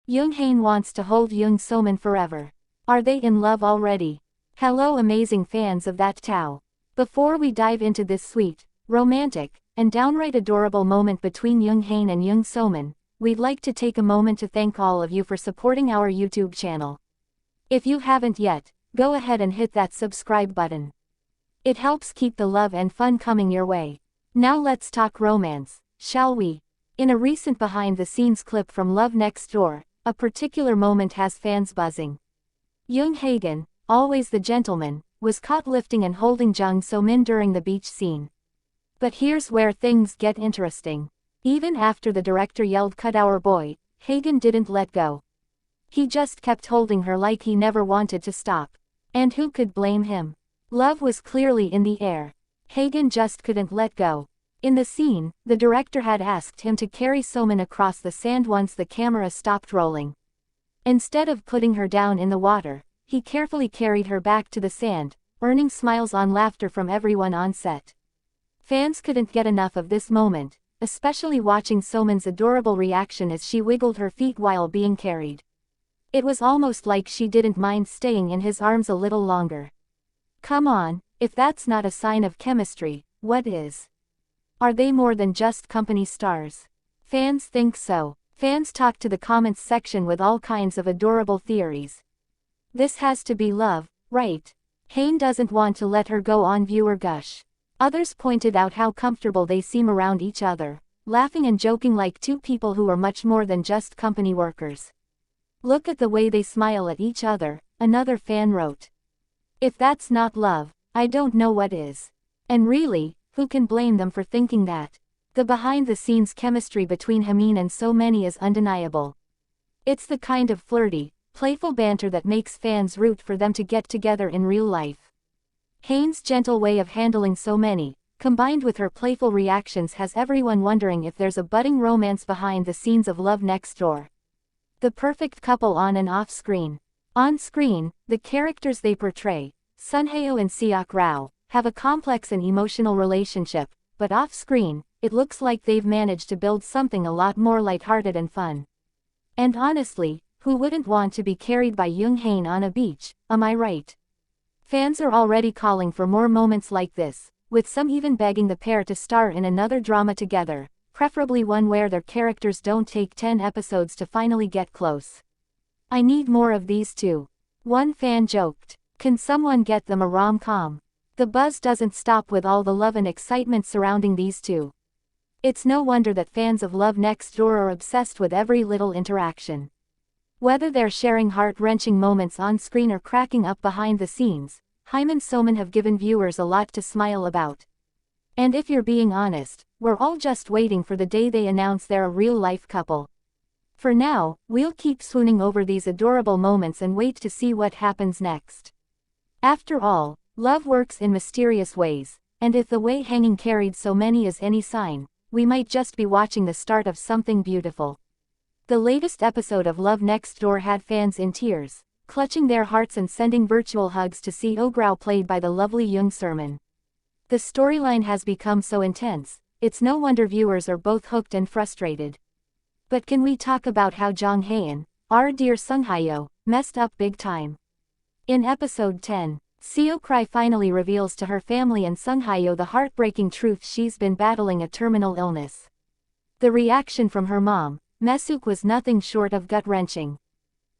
Jung Hain wants to hold Jung So-min forever. Are they in love already? Hello amazing fans of that Tao. Before we dive into this sweet, romantic, and downright adorable moment between Jung Hain and Jung So-min, we'd like to take a moment to thank all of you for supporting our YouTube channel. If you haven't yet, go ahead and hit that subscribe button. It helps keep the love and fun coming your way. Now let's talk romance, shall we? In a recent behind-the-scenes clip from Love Next Door, a particular moment has fans buzzing. Jung Hagen, always the gentleman, was caught lifting and holding Jung So-min during the beach scene. But here's where things get interesting. Even after the director yelled "Cut our boy," Hagen didn't let go. He just kept holding her like he never wanted to stop. And who could blame him? Love was clearly in the air. Hagen just couldn't let go. In the scene, the director had asked him to carry So-min across the sand once the camera stopped rolling. Instead of putting her down in the water, he carefully carried her back to the sand, earning smiles and laughter from everyone on set. Fans couldn't get enough of this moment, especially watching So-min's adorable reaction as she wiggled her feet while being carried. It was almost like she didn't mind staying in his arms a little longer. Come on, if that's not a sign of chemistry, what is? Are they more than just company stars? Fans think so. Fans talk to the comments section with all kinds of adorable theories. This has to be love, right? Hain doesn't want to let her go on, viewer gush. Others pointed out how comfortable they seem around each other, laughing and joking like two people who are much more than just company workers. Look at the way they smile at each other, another fan wrote. If that's not love, I don't know what is. And really, who can blame them for thinking that? The behind-the-scenes chemistry between Hamin and So-min is undeniable. It's the kind of flirty, playful banter that makes fans root for them to get together in real life. Hain's gentle way of handling So-min, combined with her playful reactions, has everyone wondering if there's a budding romance behind the scenes of Love Next Door. The perfect couple on and off screen. On screen, the characters they portray, Sun Hyo and Seok Rao, have a complex and emotional relationship, but off-screen, it looks like they've managed to build something a lot more lighthearted and fun. And honestly, who wouldn't want to be carried by Jung Hain on a beach, am I right? Fans are already calling for more moments like this, with some even begging the pair to star in another drama together, preferably one where their characters don't take 10 episodes to finally get close. I need more of these two. One fan joked, can someone get them a rom-com? The buzz doesn't stop with all the love and excitement surrounding these two. It's no wonder that fans of Love Next Door are obsessed with every little interaction. Whether they're sharing heart-wrenching moments on screen or cracking up behind the scenes, Haim and So-min have given viewers a lot to smile about. And if you're being honest, we're all just waiting for the day they announce they're a real-life couple. For now, we'll keep swooning over these adorable moments and wait to see what happens next. After all, love works in mysterious ways, and if the way Hanging carried So-min is any sign, we might just be watching the start of something beautiful. The latest episode of Love Next Door had fans in tears, clutching their hearts and sending virtual hugs to Seok Rao, played by the lovely Jung So-min. The storyline has become so intense, it's no wonder viewers are both hooked and frustrated. But can we talk about how Jung Hain, our dear Sung Hyo, messed up big time? In episode 10, Seok Rao finally reveals to her family and Sung Hyo the heartbreaking truth: she's been battling a terminal illness. The reaction from her mom, Mesuk, was nothing short of gut-wrenching.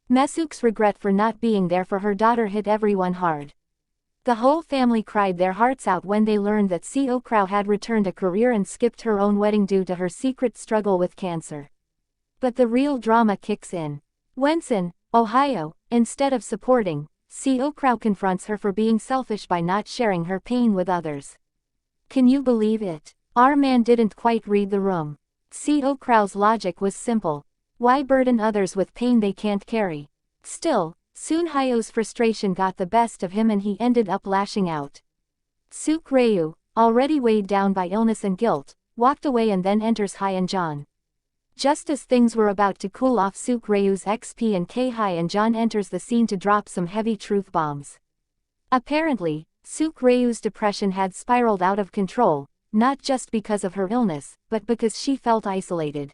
Mesuk's regret for not being there for her daughter hit everyone hard. The whole family cried their hearts out when they learned that Seok Rao had returned a career and skipped her own wedding due to her secret struggle with cancer. But the real drama kicks in. When, Ohio, instead of supporting, Seok Rao confronts her for being selfish by not sharing her pain with others. Can you believe it? Our man didn't quite read the room. Seok Rao's logic was simple. Why burden others with pain they can't carry? Still, Sun Hyo's frustration got the best of him and he ended up lashing out. Seok Rao, already weighed down by illness and guilt, walked away, and then enters Hyeon-jan. Just as things were about to cool off, Seok Rao's XP and Hyeon-jan enters the scene to drop some heavy truth bombs. Apparently, Seok Rao's depression had spiraled out of control, not just because of her illness, but because she felt isolated.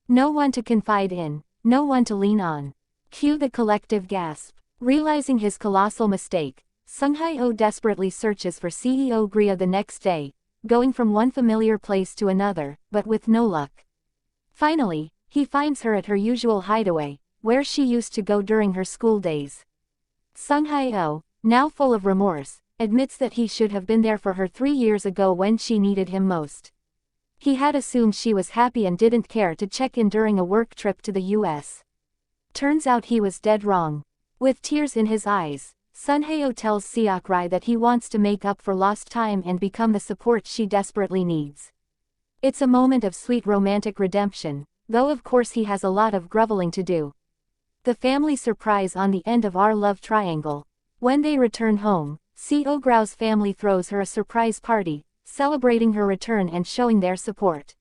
No one to confide in, no one to lean on. Cue the collective gasp. Realizing his colossal mistake, Sung Hae-oh desperately searches for CEO Gria the next day, going from one familiar place to another, but with no luck. Finally, he finds her at her usual hideaway, where she used to go during her school days. Sung Hae-oh, now full of remorse, admits that he should have been there for her 3 years ago when she needed him most. He had assumed she was happy and didn't care to check in during a work trip to the US. Turns out he was dead wrong. With tears in his eyes, Sun Hae-oh tells Seok-ri that he wants to make up for lost time and become the support she desperately needs. It's a moment of sweet romantic redemption, though of course he has a lot of groveling to do. The family surprise on the end of our love triangle. When they return home, Seo-grau's family throws her a surprise party, celebrating her return and showing their support.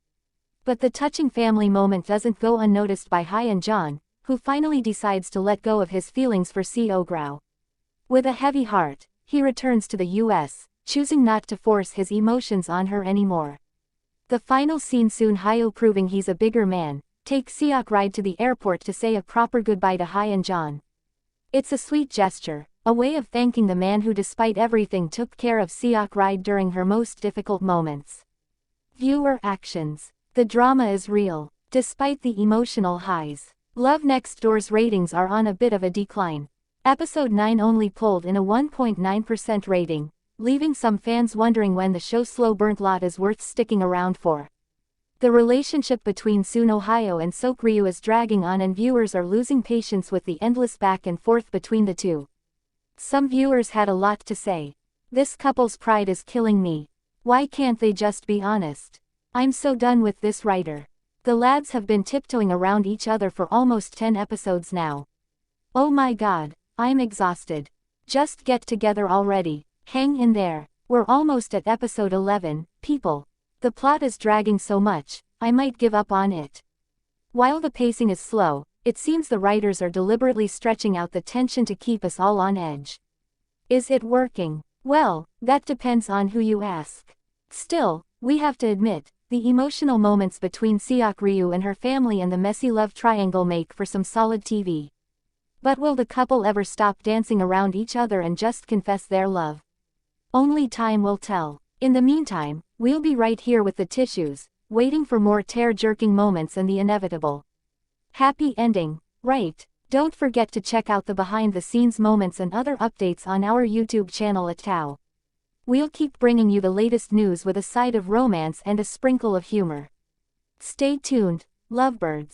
But the touching family moment doesn't go unnoticed by Hae and John, who finally decides to let go of his feelings for Seo-grau. With a heavy heart, he returns to the US, choosing not to force his emotions on her anymore. The final scene, soon Hae-oh proving he's a bigger man, takes Seok-ri to the airport to say a proper goodbye to Hae and John. It's a sweet gesture, a way of thanking the man who despite everything took care of Seok-ri during her most difficult moments. Viewer actions. The drama is real, despite the emotional highs. Love Next Door's ratings are on a bit of a decline. Episode 9 only pulled in a 1.9% rating, leaving some fans wondering when the show's slow burnt lot is worth sticking around for. The relationship between Suno Hae-oh and Seok-ryu is dragging on and viewers are losing patience with the endless back and forth between the two. Some viewers had a lot to say. This couple's pride is killing me. Why can't they just be honest? I'm so done with this writer. The lads have been tiptoeing around each other for almost 10 episodes now. Oh my god, I'm exhausted. Just get together already. Hang in there. We're almost at episode 11, people. The plot is dragging so much, I might give up on it. While the pacing is slow, it seems the writers are deliberately stretching out the tension to keep us all on edge. Is it working? Well, that depends on who you ask. Still, we have to admit, the emotional moments between Seok-ryu and her family and the messy love triangle make for some solid TV. But will the couple ever stop dancing around each other and just confess their love? Only time will tell. In the meantime, we'll be right here with the tissues, waiting for more tear-jerking moments and the inevitable happy ending, right? Don't forget to check out the behind-the-scenes moments and other updates on our YouTube channel at Tao. We'll keep bringing you the latest news with a side of romance and a sprinkle of humor. Stay tuned, lovebirds.